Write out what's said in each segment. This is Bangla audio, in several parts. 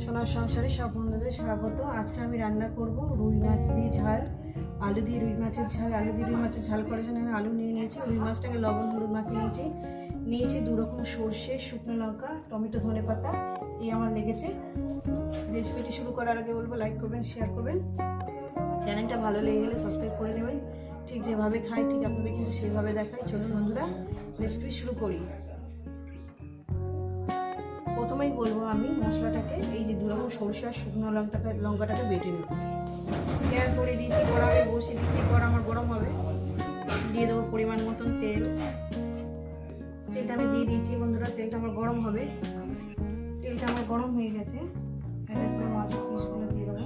সোনার সংসারে সব বন্ধুদের স্বাগত। আজকে আমি রান্না করব রুই মাছ দিয়ে ঝাল, আলু দিয়ে রুই মাছের ঝাল। আলু দিয়ে রুই মাছের ঝাল করার জন্য আমি আলু নিয়ে নিয়েছি, রুই মাছটাকে লবণ হলুদ মাখিয়ে নিয়েছি 2 রকম সর্ষে, শুকনো লঙ্কা, টমেটো, ধনেপাতা। এই আমার লেগেছে। রেসিপিটি শুরু করার আগে বলবো লাইক করবেন, শেয়ার করবেন, চ্যানেলটা ভালো লেগে গেলে সাবস্ক্রাইব করে নেবেন। ঠিক যেভাবে খাই ঠিক আপনাদের কিন্তু সেইভাবে দেখাই। চলুন বন্ধুরা রেসিপি শুরু করি। প্রথমেই বলবো আমি মশলাটাকে এই যে 2 রকম সরষে আর শুকনো লঙ্কাটাকে বেটে নেব। গ্যাস ধরে দিয়েছি, কড়াই বসিয়ে দিয়েছি, কড়া আমার গরম হবে। দিয়ে দেবো পরিমাণ মতন তেল। তেলটা আমি দিয়ে দিয়েছি বন্ধুরা, তেলটা আমার গরম হবে। তেলটা আমার গরম হয়ে গেছে, মাছের পিসগুলো দিয়ে দেবো।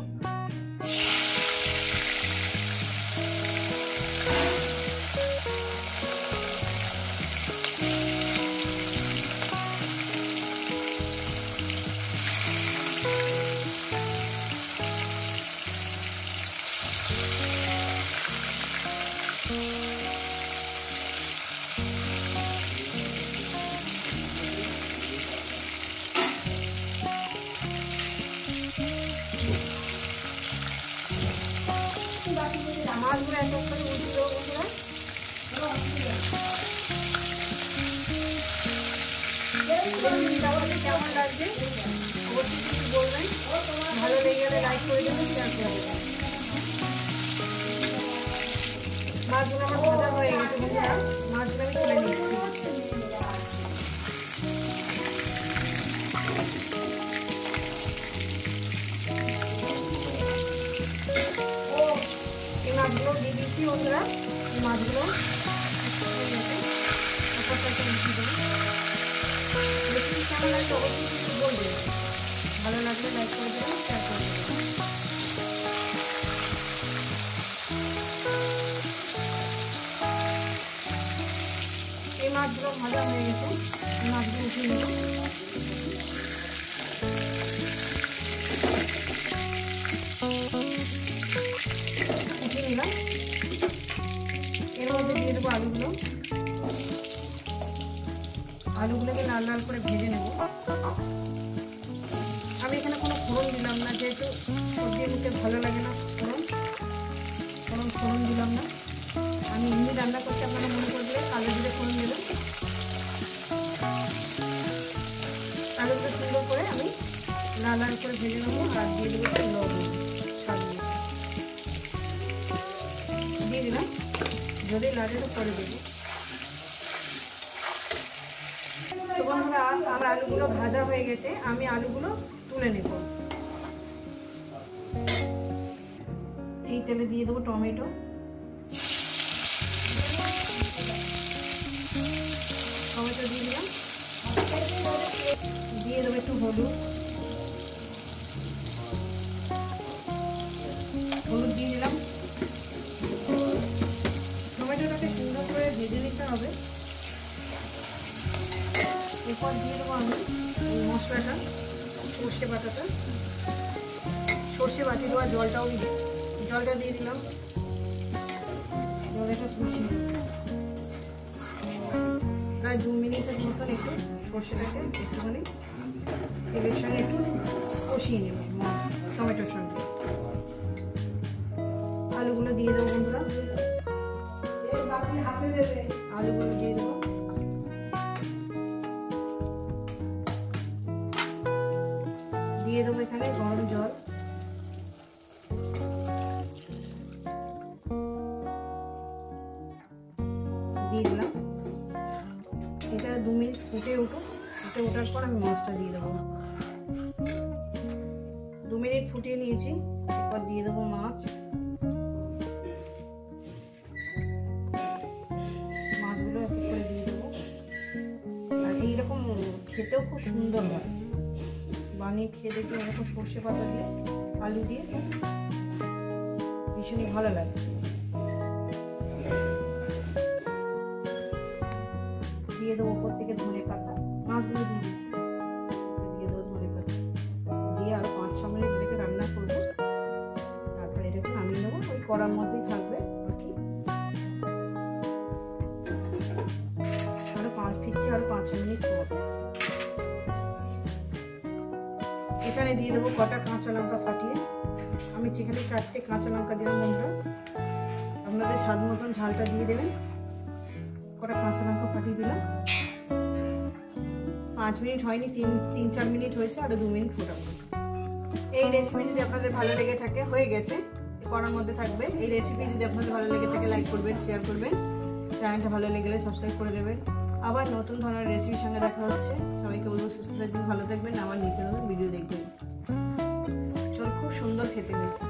মাছগুলো এক করে উঠিয়ে দেবো বন্ধুরা। কেমন লাগছে অবশ্যই কিছু বলবেন। ভালো লেগে গেলে লাইক করে দেবেন, শেয়ার করে দেবেন। মাছগুলো আমার ভাজা হয়ে গেছে বন্ধুরা, মাছগুলো আমি তুলে নিচ্ছি। এই মাছগুলো দিয়ে দিচ্ছি বন্ধুরা। এই মাছগুলো রেসিপি কেমন লাগছে অবশ্যই কিছু বলবেন। ভালো লাগলে লাইক করে দেবেন, শেয়ার করে দেবেন। এই মাছগুলো ভাজা হয়ে গেছে, এই মাছগুলো উঠিয়ে নেব। উঠিয়ে নিলাম। এর মধ্যে দিয়ে দেবো আলুগুলো। আলুগুলোকে লাল লাল করে ভেজে নেব। আমি এখানে কোনো ফোড়ন দিলাম না, যেহেতু সবজি মুখে ভালো লাগে না ফোড়ন দিলাম না। আমি এমনি রান্না করতে আপনারা মনে করলে কালো জিরে ফোড়ন দেবেন। আলুগুলো সুন্দর করে আমি লাল লাল করে ভেজে নেবো। আর দিয়ে দেবো লবণ, স্বাদ দিয়ে দিলাম। যদি লাগে তো পরে দেবো। তো বন্ধুরা আমার আলুগুলো ভাজা হয়ে গেছে, আমি আলুগুলো তুলে নেব। এই তেলে দিয়ে দেবো টমেটো, দিয়ে দিলাম। দিয়ে দেবো একটু হলুদ দিয়ে দিলাম। টমেটোটাকে সুন্দর করে ভেজে নিতে হবে। এরপর দিয়ে দেবো আমি মশলাটা, সর্ষে বাটি দেওয়া জলটা দিয়ে দিলাম। জলটা কষিয়ে প্রায় 2 মিনিটের মতন একটু সর্ষেটাকে একটুখানি তেলের সঙ্গে একটু কষিয়ে নেব টমেটোর সঙ্গে। আলুগুলো দিয়ে দেবো বন্ধুরা, আলুগুলো দিয়ে দেবো। দিয়ে দেবো এখানে গরম জল। দিয়ে দিলাম। এটা 2 মিনিট ফুটে ওঠার পর আমি মাছটা দিয়ে দেবো। 2 মিনিট ফুটিয়ে নিয়েছি, এরপর দিয়ে দেবো মাছগুলো এক এক করে দিয়ে দেবো। আর এইরকম খেতেও খুব সুন্দর হয়, বানিয়ে খেয়ে দেখি এরকম সর্ষে পাতা দিয়ে আলু দিয়ে ভীষণই ভালো লাগে। দিয়ে দেবো ওপর থেকে ধনেপাতা, মাছগুলো দিয়ে দেবো ধনেপাতা দিয়ে আর 5-6 মিনিট রেখে রান্না করবো। তারপরে এটাকে নামিয়ে নেবো, ওই কড়ার মধ্যেই থাকবে। আরো 5 মিনিট পর এখানে দিয়ে দেবো কটা কাঁচা লঙ্কা ফাটিয়ে। আমি যেখানে 4টে কাঁচা লঙ্কা দিলাম বন্ধুরা, আপনাদের স্বাদ মতন ঝালটা দিয়ে দেবেন। কটা কাঁচা লঙ্কা ফাটিয়ে দিলাম। 5 মিনিট হয়নি, 3-4 মিনিট হয়েছে, আরো 2 মিনিট ফোটাবো। এই রেসিপি যদি আপনাদের ভালো লেগে থাকে, হয়ে গেছে, করার মধ্যে থাকবে। এই রেসিপি যদি আপনাদের ভালো লেগে থাকে লাইক করবেন, শেয়ার করবেন, চ্যানেলটা ভালো লেগে গেলে সাবস্ক্রাইব করে দেবেন। আবার নতুন ধরনের রেসিপির সঙ্গে দেখা হচ্ছে। সবাইকে বলবো সুস্থ থাকবেন, ভালো থাকবেন, আবার নিত্য নতুন ভিডিও দেখবেন। চল, খুব সুন্দর খেতে হয়েছে।